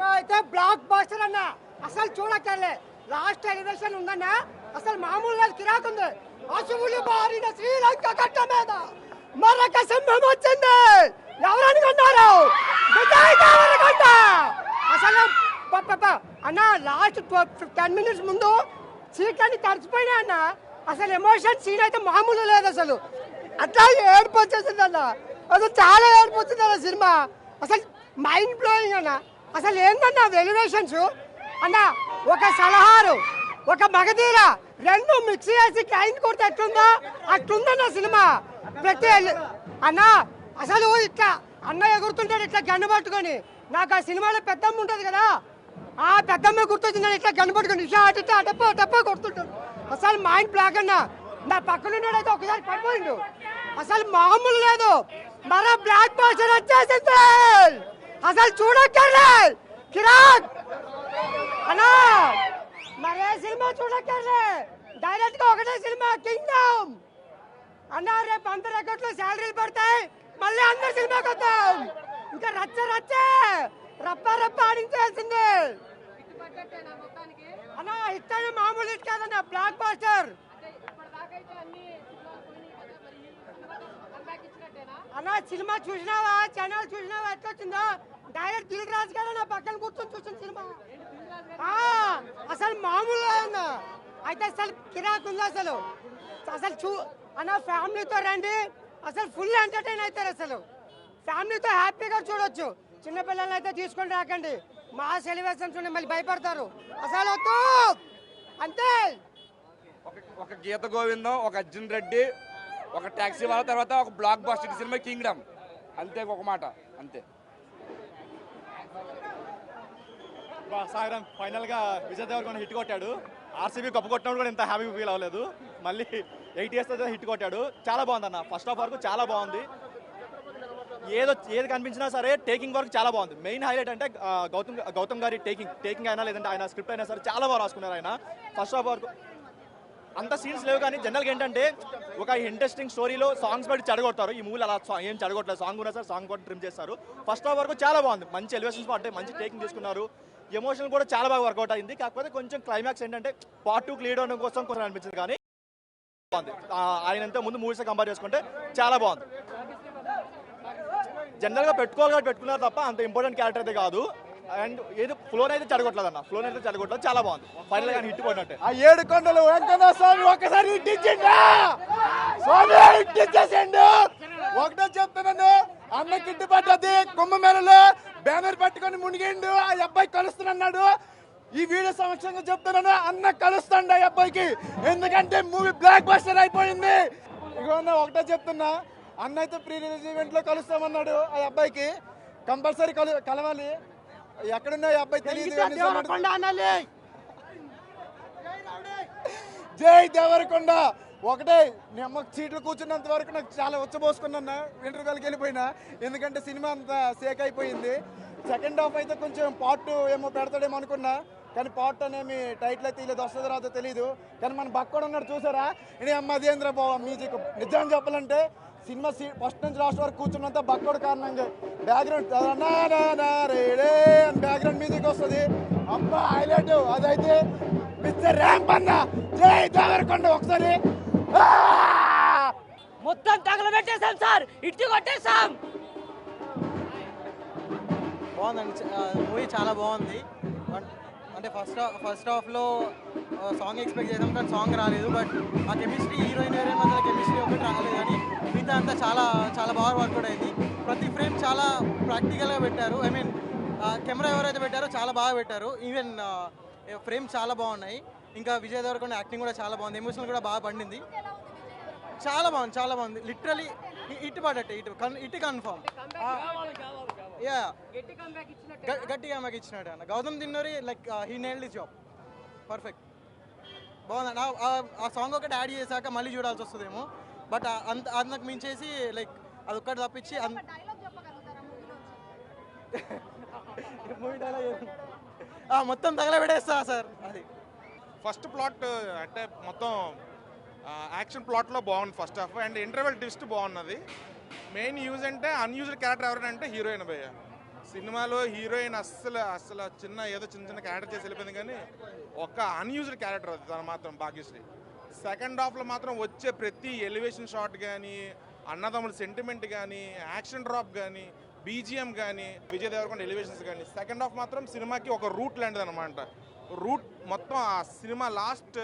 Cinema అయితే black buster అన్న, అసలు చూడక్కర్లే. లాస్ట్ ఎలివేషన్ ఉందన్న, అసలు మామూలు లేదు, కిరాకుంది. అసువులు బారిన శ్రీలంక గడ్డ మీద మరొక సింహం వచ్చింది. ఎవరనుకున్నారు? విజయ్ దేవరకొండ. అసలు అన్న లాస్ట్ 10 minutes ముందు చీకటి తడిచిపోయినా అన్న, అసలు ఎమోషన్ సీన్ అయితే మామూలు లేదు. అసలు అట్లా ఏడుపు వచ్చేసింది అన్న, అసలు చాలా ఏడుపు వచ్చింది అన్న సినిమా. అసలు మైండ్ బ్లోయింగ్ అన్న. అసలు ఏంటన్నా ఎలివేషన్స్ అన్న, ఒక సలహారు ఒక మగధీర రెండు మిక్స్ చేసి క్లైంట్ కొడితే ఎట్లుందో అట్లుందన్న సినిమా. ప్రతి అన్న అసలు ఇట్లా అన్న ఎగురుతుంటాడు ఇట్లా గన్ను పట్టుకొని. నాకు ఆ సినిమాలో పెద్దమ్మ ఉంటుంది కదా, ఆ పెద్దమ్మ గుర్తొచ్చిందని ఇట్లా గన్ను పట్టుకొని ఇట్లా అట్లా అటప్ప అటప్ప కొడుతుంటాడు. అసలు మైండ్ బ్లాక్ అన్న. నా పక్కన ఉన్నాడైతే ఒకసారి పడిపోయిండు. అసలు మామూలు లేదు. మరో బ్లాక్ బాస్టర్ వచ్చేసింది. అసలు చూడక్కర్లే, కిరాక్ అన్నా. మరే సినిమా చూడక్కర్లే, డైరెక్ట్ గా ఒకటే సినిమా కింగ్డమ్ అన్నా. రేపు అంత రికార్డులో శాలరీలు పడతాయి, మళ్ళీ అందరు సినిమాకి వద్దాం. ఇంకా రచ్చ రచ్చే రప్ప రప్ప ఆడించాల్సిందే అన్నా. ఇట్లా మామూలు హిట్ కాదన్న, బ్లాక్ బాస్టర్ అన్నా. సినిమా చూసినావా, ఛానల్ చూసినావా ఎట్లా వచ్చిందో? డైరెక్ట్ దిల్ రాజు గారు నా పక్కన కూర్చొని చూసిన సినిమా అసలు మామూలు అన్న. అయితే అసలు కిరాక్ ఉంది అసలు. అసలు అన్న ఫ్యామిలీతో రండి, అసలు ఫుల్ ఎంటర్టైన్ అవుతారు. అసలు ఫ్యామిలీతో హ్యాపీగా చూడొచ్చు. చిన్నపిల్లలు అయితే తీసుకొని రాకండి, మా సెలిబ్రేషన్స్ ఉండి మళ్ళీ భయపడతారు. అసలు వద్దు అంతే. ఒక గీత గోవిందం, ఒక అర్జున్ రెడ్డి, ఒక టాక్సీ వాళ్ళ తర్వాత ఒక బ్లాక్ బాస్టర్ సినిమా కింగ్డమ్. అంతే, ఒక మాట అంతే. సాయిరామ్ ఫైనల్ గా విజయ్ దేవరకొండ హిట్ కొట్టాడు. ఆర్సీబీ కప్పు కొట్టినప్పుడు కూడా ఇంత హ్యాపీ ఫీల్ అవ్వలేదు. మళ్ళీ 8 years తర్వాత హిట్ కొట్టాడు. చాలా బాగుంది అన్న. ఫస్ట్ హాఫ్ వరకు చాలా బాగుంది. ఏది కనిపించినా సరే టేకింగ్ వరకు చాలా బాగుంది. మెయిన్ హైలైట్ అంటే గౌతమ్ గారి టేకింగ్ అయినా లేదంటే ఆయన స్క్రిప్ట్ అయినా సరే చాలా బాగా రాసుకున్నారు ఆయన. ఫస్ట్ హాఫ్ వరకు అంత సీన్స్ లేవు, కానీ జనరల్గా ఏంటంటే ఒక ఇంట్రెస్టింగ్ స్టోరీలో సాంగ్స్ బట్టి చెడగొడతారు. ఈ మూవీలో అలా ఏం చెడగొట్టలేదు. సాంగ్ ఉన్నా సార్ సాంగ్ కూడా ట్రిమ్ చేస్తారు. ఫస్ట్ హాఫ్ వరకు చాలా బాగుంది. మంచి ఎలివేషన్స్ పడ్డాయి, మంచి టేకింగ్ తీసుకున్నారు. ఎమోషన్ కూడా చాలా బాగా వర్కౌట్ అయింది. కాకపోతే కొంచెం క్లైమాక్స్ ఏంటంటే పార్ట్ 2 లీడ్ అవడం కోసం కొంచెం అనిపించింది, కానీ బాగుంది. ఆయనంతా ముందు మూవీస్ కంపేర్ చేసుకుంటే చాలా బాగుంది. జనరల్గా పెట్టుకున్నారు తప్ప అంత ఇంపార్టెంట్ క్యారెక్టర్ అయితే కాదు. అండ్ ఏదో ఫ్లోన్ అయితే చెడగొట్టలేదు అన్న. ఫ్లోన్ అయితే చెడగొట్టలేదు, చాలా బాగుంది. ఫైనల్ గా హిట్ పడినట్టే. ఆ 7 కొండలు వెంకన్న స్వామి ఒక్కసారి హిట్ ఇచ్చిండు. స్వామి హిట్ ఇచ్చేసిండు. ఒకటే చెప్తున్నాను, అన్న కిట్టి పడ్డది కుంభమేళలో బ్యానర్ పట్టుకొని మునిగిండు. ఆ అబ్బాయి కలుస్తున్నాడు. ఈ వీడియో సమక్షంగా చెప్తున్నాను, అన్న కలుస్తాడు ఆ అబ్బాయికి. ఎందుకంటే మూవీ బ్లాక్ బస్టర్ అయిపోయింది. ఇగో ఒకటే చెప్తున్నా, అన్న అయితే ప్రీ రిలీజ్ ఈవెంట్ లో కలుస్తామన్నాడు. ఆ అబ్బాయికి కంపల్సరీ కలవాలి. ఎక్కడున్నా ఈ అబ్బాయి తెలియదు. జై దేవరకొండ. ఒకటే నేను సీట్లు కూర్చున్నంత వరకు నాకు చాలా ఉచ్చబోసుకున్నా, ఇంటర్వ్యూకి వెళ్ళిపోయినా. ఎందుకంటే సినిమా అంతా సేక్ అయిపోయింది. సెకండ్ హాఫ్ అయితే కొంచెం పార్ట్ 2 ఏమో పెడతాడేమో అనుకున్నా, కానీ పార్ట్ అనేమి టైటిల్ అయితే తెలియదు, వస్తుంది రాదో తెలీదు. కానీ మన బక్కడ ఉన్నాడు చూసారా, ఇది మధేంద్ర బాబు మ్యూజిక్. నిజం చెప్పాలంటే సినిమా ఫస్ట్ నుంచి లాస్ట్ వరకు కూర్చున్నంత బక్కడు కారణంగా బ్యాక్గ్రౌండ్ బ్యాక్గ్రౌండ్ మ్యూజిక్ వస్తుంది. అబ్బా హైలైట్ అదైతే మిస్టర్ ర్యాంప్ అన్న. జై దేవరకొండ. ఒకసారి మొత్తం తగలబెట్టేసాం సార్, ఇటు కొట్టేసాం. బాగుందండి మూవీ, చాలా బాగుంది. అంటే ఫస్ట్ హాఫ్లో సాంగ్ ఎక్స్పెక్ట్ చేసాం, కానీ సాంగ్ రాలేదు. బట్ ఆ కెమిస్ట్రీ హీరోయిన్ మధ్య కెమిస్ట్రీ ఒకటి రాలేదు, కానీ మిగతా అంతా చాలా చాలా బాగా వర్కౌట్ అయింది. ప్రతి ఫ్రేమ్ చాలా ప్రాక్టికల్గా పెట్టారు. ఐ మీన్ కెమెరా ఎవరైతే పెట్టారో చాలా బాగా పెట్టారు. ఈవెన్ ఫ్రేమ్ చాలా బాగున్నాయి. ఇంకా విజయ్ దేవరకొండ యాక్టింగ్ కూడా చాలా బాగుంది. ఎమోషన్ కూడా బాగా పండింది. చాలా బాగుంది. లిటరలీ ఇటు పడట్టే, ఇటు కన్ఫర్మ్. యా గట్టిగా మాకు ఇచ్చినాడు అన్న. Gowtam Tinnanuri like he nailed the job. Perfect, బాగుంది. ఆ సాంగ్ ఒకటి యాడ్ చేశాక మళ్ళీ చూడాల్సి వస్తుందేమో, బట్ అంతకు మించేసి లైక్ అదొక్కటి తప్పించి మూవీ డైలాగ్ మొత్తం తగలబెట్టేస్తా సార్. అది ఫస్ట్ ప్లాట్ అంటే మొత్తం యాక్షన్ ప్లాట్లో బాగుంది first half. And interval twist బాగున్నది. మెయిన్ యూజ్ అంటే అన్యూజ్డ్ క్యారెక్టర్ ఎవరంటే హీరోయిన్ భయ్య. సినిమాలో హీరోయిన్ అస్సలు చిన్న చిన్న క్యారెక్టర్ చేసి వెళ్ళిపోయింది, కానీ ఒక అన్యూజ్డ్ క్యారెక్టర్ అది తను మాత్రం భాగ్యశ్రీ. సెకండ్ హాఫ్లో మాత్రం వచ్చే ప్రతి ఎలివేషన్ షాట్ కానీ, అన్నదమ్ముల సెంటిమెంట్ కానీ, యాక్షన్ డ్రాప్ కానీ, బీజిఎం కానీ, విజయ్ దేవరకొండ ఎలివేషన్స్ కానీ, సెకండ్ హాఫ్ మాత్రం సినిమాకి ఒక రూట్ లాంటిది అనమాట. రూట్ మొత్తం ఆ సినిమా లాస్ట్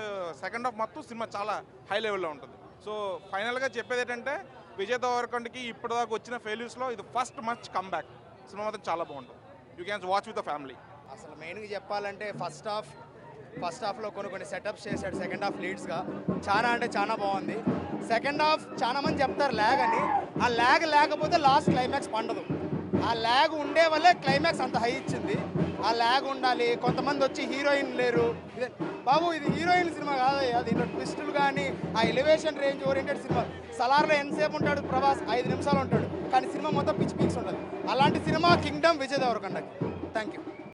సెకండ్ హాఫ్ మొత్తం సినిమా చాలా హై లెవెల్లో ఉంటుంది. సో ఫైనల్గా చెప్పేది ఏంటంటే విజయ్ దేవరకొండకి ఇప్పటిదాకా వచ్చిన ఫెయిల్యూర్స్లో ఇది ఫస్ట్ మచ్ కమ్బ్యాక్. సినిమా మాత్రం చాలా బాగుంటుంది. You can watch with the family. అసలు మెయిన్గా చెప్పాలంటే ఫస్ట్ హాఫ్లో కొన్ని సెటప్స్ చేశాడు, సెకండ్ హాఫ్ లీడ్స్గా చాలా అంటే చాలా బాగుంది. సెకండ్ హాఫ్ చాలా మంది చెప్తారు ల్యాగ్ అని, ఆ ల్యాగ్ లేకపోతే లాస్ట్ క్లైమాక్స్ పండదు. ఆ ల్యాగ్ ఉండే వల్లే క్లైమాక్స్ అంత హై ఇచ్చింది. ఆ ల్యాగ్ ఉండాలి. కొంతమంది వచ్చి హీరోయిన్ లేరు, బాబు ఇది హీరోయిన్ సినిమా కాదయ్యా, దీంట్లో ట్విస్టులు కానీ ఆ ఎలివేషన్ రేంజ్ ఓరియంటెడ్ సినిమా. సలార్లో ఎంతసేపు ఉంటాడు ప్రభాస్? 5 నిమిషాలు ఉంటాడు, కానీ సినిమా మొత్తం పిచ్చి ఉంటుంది. అలాంటి సినిమా కింగ్డమ్ విజయ్ దేవరకొండకి. Thank you.